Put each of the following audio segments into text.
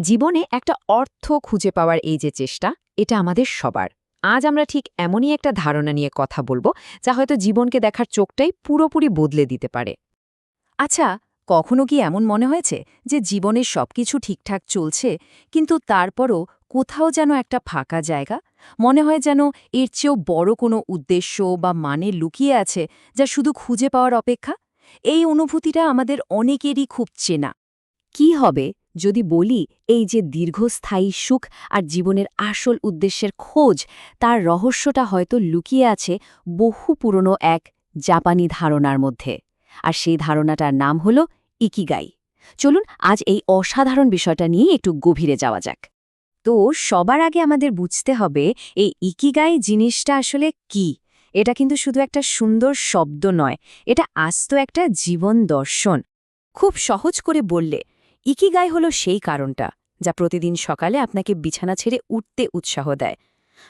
জীবনে একটা অর্থ খুঁজে পাওয়ার এই যে চেষ্টা, এটা আমাদের সবার। আজ আমরা ঠিক এমনই একটা ধারণা নিয়ে কথা বলবো, যা হয়তো জীবনকে দেখার চোখটাই পুরোপুরি বদলে দিতে পারে। আচ্ছা, কখনো কি এমন মনে হয়েছে যে জীবনের সবকিছু ঠিকঠাক চলছে, কিন্তু তারপরও কোথাও যেন একটা ফাঁকা জায়গা? মনে হয় যেন এর চেয়েও বড় কোনো উদ্দেশ্য বা মানে লুকিয়ে আছে, যা শুধু খুঁজে পাওয়ার অপেক্ষা। এই অনুভূতিটা আমাদের অনেকেরই খুব চেনা। কি হবে যদি বলি, এই যে দীর্ঘস্থায়ী সুখ আর জীবনের আসল উদ্দেশ্যের খোঁজ, তার রহস্যটা হয়তো লুকিয়ে আছে বহু পুরনো এক জাপানি ধারণার মধ্যে। আর সেই ধারণাটার নাম হল ইকিগাই। চলুন আজ এই অসাধারণ বিষয়টা নিয়ে একটু গভীরে যাওয়া যাক। তো সবার আগে আমাদের বুঝতে হবে এই ইকিগাই জিনিসটা আসলে কি। এটা কিন্তু শুধু একটা সুন্দর শব্দ নয়, এটা আস্ত একটা জীবন দর্শন। খুব সহজ করে বললে, ইকিগাই হলো সেই কারণটা যা প্রতিদিন সকালে আপনাকে বিছানা ছেড়ে উঠতে উৎসাহ দেয়।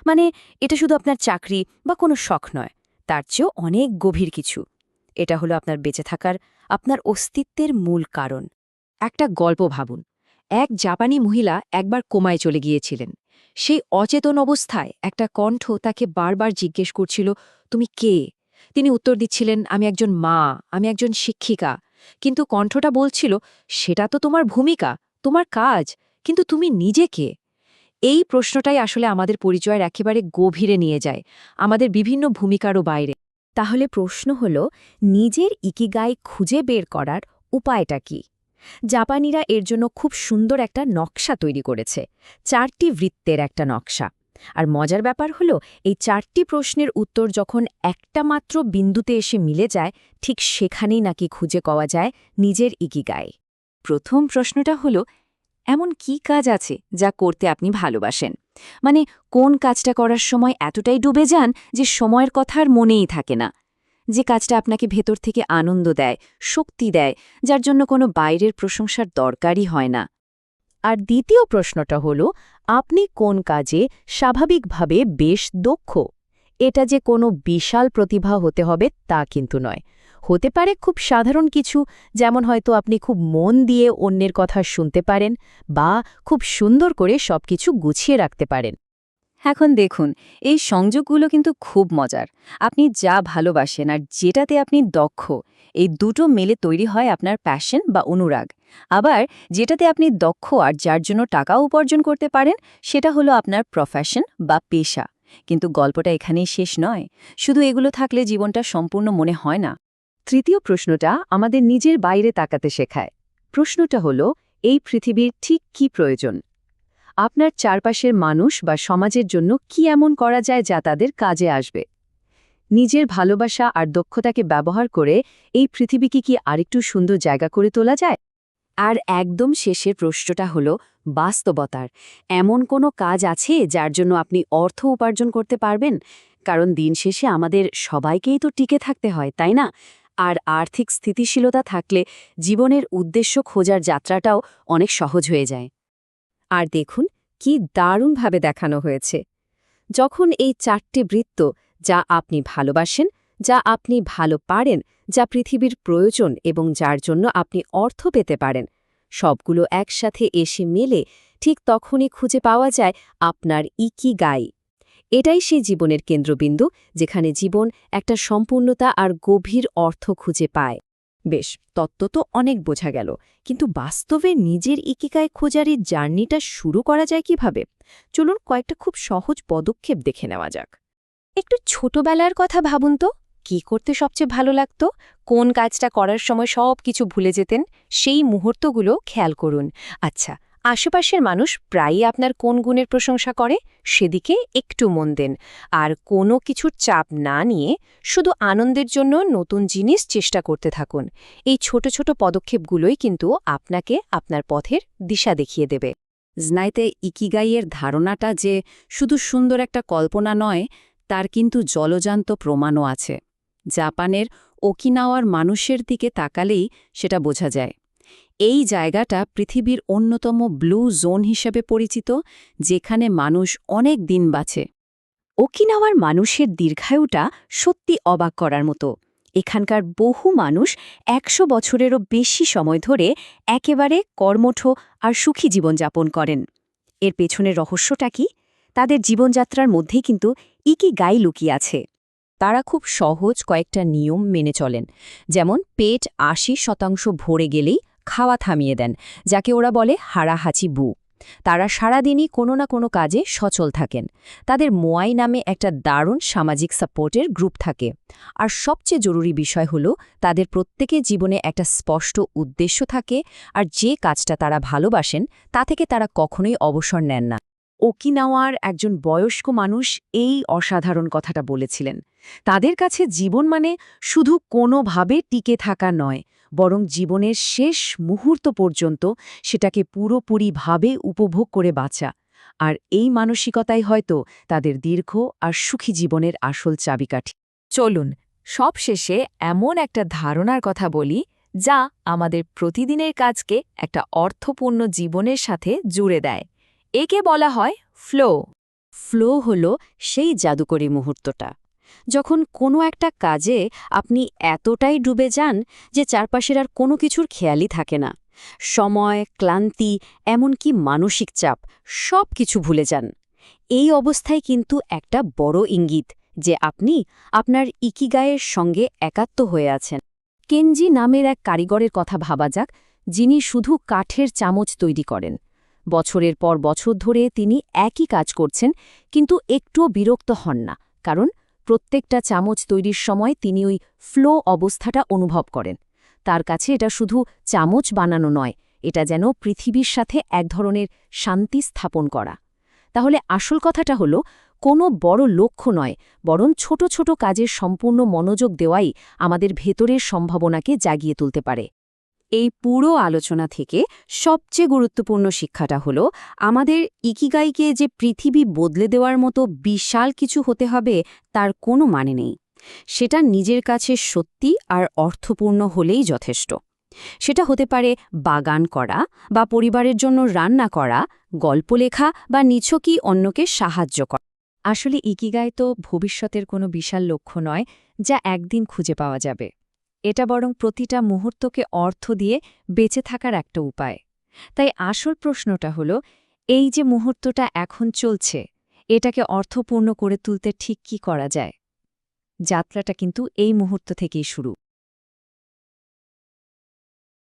মানে এটা শুধু আপনার চাকরি বা কোনো শখ নয়, তার চেয়েও অনেক গভীর কিছু। এটা হলো আপনার বেঁচে থাকার, আপনার অস্তিত্বের মূল কারণ। একটা গল্প ভাবুন। এক জাপানি মহিলা একবার কোমায় চলে গিয়েছিলেন। সেই অচেতন অবস্থায় একটা কণ্ঠ তাকে বারবার জিজ্ঞেস করছিল, তুমি কে? তিনি উত্তর দিচ্ছিলেন, আমি একজন মা, আমি একজন শিক্ষিকা। কিন্তু কণ্ঠটা বলছিল, সেটা তো তোমার ভূমিকা, তোমার কাজ, কিন্তু তুমি নিজে কে? এই প্রশ্নটাই আসলে আমাদের পরিচয়ের একেবারে গভীরে নিয়ে যায়, আমাদের বিভিন্ন ভূমিকারও বাইরে। তাহলে প্রশ্ন হল, নিজের ইকিগাই খুঁজে বের করার উপায়টা কি? জাপানিরা এর জন্য খুব সুন্দর একটা নকশা তৈরি করেছে, 4টি বৃত্তের একটা নকশা। আর মজার ব্যাপার হলো, এই 4টি প্রশ্নের উত্তর যখন একটা মাত্র বিন্দুতে এসে মিলে যায়, ঠিক সেখানেই নাকি খুঁজে পাওয়া যায় নিজের ইকিগাই। প্রথম প্রশ্নটা হলো, এমন কি কাজ আছে যা করতে আপনি ভালোবাসেন? মানে কোন কাজটা করার সময় এতটাই ডুবে যান যে সময়ের কথা আর মনেই থাকে না? যে কাজটা আপনাকে ভেতর থেকে আনন্দ দেয়, শক্তি দেয়, যার জন্য কোনো বাইরের প্রশংসার দরকারই হয় না। আর দ্বিতীয় প্রশ্নটা হলো, আপনি কোন কাজে স্বাভাবিকভাবে বেশ দক্ষ? এটা যে কোনো বিশাল প্রতিভা হতে হবে তা কিন্তু নয়। হতে পারে খুব সাধারণ কিছু, যেমন হয়তো আপনি খুব মন দিয়ে অন্যের কথা শুনতে পারেন বা খুব সুন্দর করে সবকিছু গুছিয়ে রাখতে পারেন। এখন দেখুন, এই সংযোগগুলো কিন্তু খুব মজার। আপনি যা ভালোবাসেন আর যেটাতে আপনি দক্ষ, এই দুটো মেলে তৈরি হয় আপনার প্যাশন বা অনুরাগ। আবার যেটাতে আপনি দক্ষ আর যার জন্য টাকাও উপার্জন করতে পারেন, সেটা হলো আপনার প্রফেশন বা পেশা। কিন্তু গল্পটা এখানেই শেষ নয়। শুধু এগুলো থাকলে জীবনটা সম্পূর্ণ মনে হয় না। তৃতীয় প্রশ্নটা আমাদের নিজের বাইরে তাকাতে শেখায়। প্রশ্নটা হলো, এই পৃথিবীর ঠিক কি প্রয়োজন? আপনার চারপাশের মানুষ বা সমাজের জন্য কি এমন করা যায় যা তাদের কাজে আসবে? নিজের ভালোবাসা আর দক্ষতাকে ব্যবহার করে এই পৃথিবীকে কি আরেকটু সুন্দর জায়গা করে তোলা যায়? আর একদম শেষের প্রশ্নটা হলো বাস্তবতার। এমন কোনো কাজ আছে যার জন্য আপনি অর্থ উপার্জন করতে পারবেন? কারণ দিন শেষে আমাদের সবাইকেই তো টিকে থাকতে হয়, তাই না? আর আর্থিক স্থিতিশীলতা থাকলে জীবনের উদ্দেশ্য খোঁজার যাত্রাটাও অনেক সহজ হয়ে যায়। আর দেখুন, কি দারুণভাবে দেখানো হয়েছে। যখন এই 4টি বৃত্ত, যা আপনি ভালোবাসেন, যা আপনি ভালো পারেন, যা পৃথিবীর প্রয়োজন এবং যার জন্য আপনি অর্থ পেতে পারেন, সবগুলো একসাথে এসে মেলে, ঠিক তখনই খুঁজে পাওয়া যায় আপনার ইকিগাই। এটাই সেই জীবনের কেন্দ্রবিন্দু, যেখানে জীবন একটা সম্পূর্ণতা আর গভীর অর্থ খুঁজে পায়। বেশ, তত্ত্ব তো অনেক বোঝা গেল, কিন্তু বাস্তবে নিজের ইকিগাই খোঁজার এই জার্নিটা শুরু করা যায় কিভাবে? চলুন কয়েকটা খুব সহজ পদক্ষেপ দেখে নেওয়া যাক। একটু ছোটবেলার কথা ভাবুন তো। কি করতে সবচেয়ে ভালো লাগতো? কোন কাজটা করার সময় সব কিছু ভুলে যেতেন? সেই মুহূর্তগুলো খেয়াল করুন। আচ্ছা, আশেপাশের মানুষ প্রায়ই আপনার কোন গুণের প্রশংসা করে? সেদিকে একটু মন দেন। আর কোনো কিছুর চাপ না নিয়ে শুধু আনন্দের জন্য নতুন জিনিস চেষ্টা করতে থাকুন। এই ছোট ছোট পদক্ষেপগুলোই কিন্তু আপনাকে আপনার পথের দিশা দেখিয়ে দেবে। জনাইতে ইকিগাইয়ের ধারণাটা যে শুধু সুন্দর একটা কল্পনা নয়, তার কিন্তু জলজান্ত প্রমাণও আছে। জাপানের ওকিনাওয়ার মানুষের দিকে তাকালেই সেটা বোঝা যায়। এই জায়গাটা পৃথিবীর অন্যতম ব্লু জোন হিসেবে পরিচিত, যেখানে মানুষ অনেক দিন বাঁচে। ওকিনাওয়ার মানুষের দীর্ঘায়ুটা সত্যি অবাক করার মতো। এখানকার বহু মানুষ ১০০ বছরেরও বেশি সময় ধরে একেবারে কর্মঠ আর সুখী জীবনযাপন করেন। এর পেছনের রহস্যটা কি? তাদের জীবনযাত্রার মধ্যেই কিন্তু ইকিগাই লুকিয়ে আছে। তারা খুব সহজ কয়েকটা নিয়ম মেনে চলেন, যেমন পেট ৮০% ভরে গেলেই খাওয়া থামিয়ে দেন, যাকে ওরা বলে হারাহাচি বু। তারা সারাদিনই কোনো না কোনো কাজে সচল থাকেন। তাদের মোয়াই নামে একটা দারুণ সামাজিক সাপোর্টের গ্রুপ থাকে। আর সবচেয়ে জরুরি বিষয় হলো তাদের প্রত্যেকের জীবনে একটা স্পষ্ট উদ্দেশ্য থাকে, আর যে কাজটা তারা ভালোবাসেন তা থেকে তারা কখনোই অবসর নেন না। ওকিনাওয়ার একজন বয়স্ক মানুষ এই অসাধারণ কথাটা বলেছিলেন। তাদের কাছে জীবন মানে শুধু কোনোভাবে টিকে থাকা নয়, বরং জীবনের শেষ মুহূর্ত পর্যন্ত সেটাকে পুরোপুরিভাবে উপভোগ করে বাঁচা। আর এই মানসিকতাই হয়তো তাদের দীর্ঘ আর সুখী জীবনের আসল চাবিকাঠি। চলুন সবশেষে এমন একটা ধারণার কথা বলি যা আমাদের প্রতিদিনের কাজকে একটা অর্থপূর্ণ জীবনের সাথে জুড়ে দেয়। একে বলা হয় ফ্লো। ফ্লো হলো সেই জাদুকরী মুহূর্তটা, যখন কোনো একটা কাজে আপনি এতটাই ডুবে যান যে চারপাশের আর কোনো কিছুর খেয়ালই থাকে না। সময়, ক্লান্তি, এমনকি মানসিক চাপ সব কিছু ভুলে যান। এই অবস্থায় কিন্তু একটা বড় ইঙ্গিত যে আপনি আপনার ইকিগায়ের সঙ্গে একাত্ম হয়ে আছেন। কেনজি নামের এক কারিগরের কথা ভাবা যাক, যিনি শুধু কাঠের চামচ তৈরি করেন। বছরের পর বছর ধরে তিনি একই কাজ করছেন, কিন্তু একটুও বিরক্ত হন না, কারণ প্রত্যেকটা চামচ তৈরির সময় তিনি ওই ফ্লো অবস্থাটা অনুভব করেন। তার কাছে এটা শুধু চামচ বানানো নয়, এটা যেন পৃথিবীর সাথে এক ধরনের শান্তি স্থাপন করা। তাহলে আসল কথাটা হলো, কোনো বড় লক্ষ্য নয়, বরং ছোট ছোট কাজের সম্পূর্ণ মনোযোগ দেওয়াই আমাদের ভেতরের সম্ভাবনাকে জাগিয়ে তুলতে পারে। এই পুরো আলোচনা থেকে সবচেয়ে গুরুত্বপূর্ণ শিক্ষাটা হলো, আমাদের ইকিগাইকে যে পৃথিবী বদলে দেওয়ার মতো বিশাল কিছু হতে হবে তার কোনো মানে নেই। সেটা নিজের কাছে সত্যি আর অর্থপূর্ণ হলেই যথেষ্ট। সেটা হতে পারে বাগান করা, বা পরিবারের জন্য রান্না করা, গল্প লেখা, বা নিছকই অন্যকে সাহায্য করা। আসলে ইকিগাই তো ভবিষ্যতের কোনো বিশাল লক্ষ্য নয় যা একদিন খুঁজে পাওয়া যাবে। এটা বরং প্রতিটা মুহূর্তকে অর্থ দিয়ে বেঁচে থাকার একটা উপায়। তাই আসল প্রশ্নটা হলো, এই যে মুহূর্তটা এখন চলছে, এটাকে অর্থপূর্ণ করে তুলতে ঠিক কি করা যায়? যাত্রাটা কিন্তু এই মুহূর্ত থেকেই শুরু।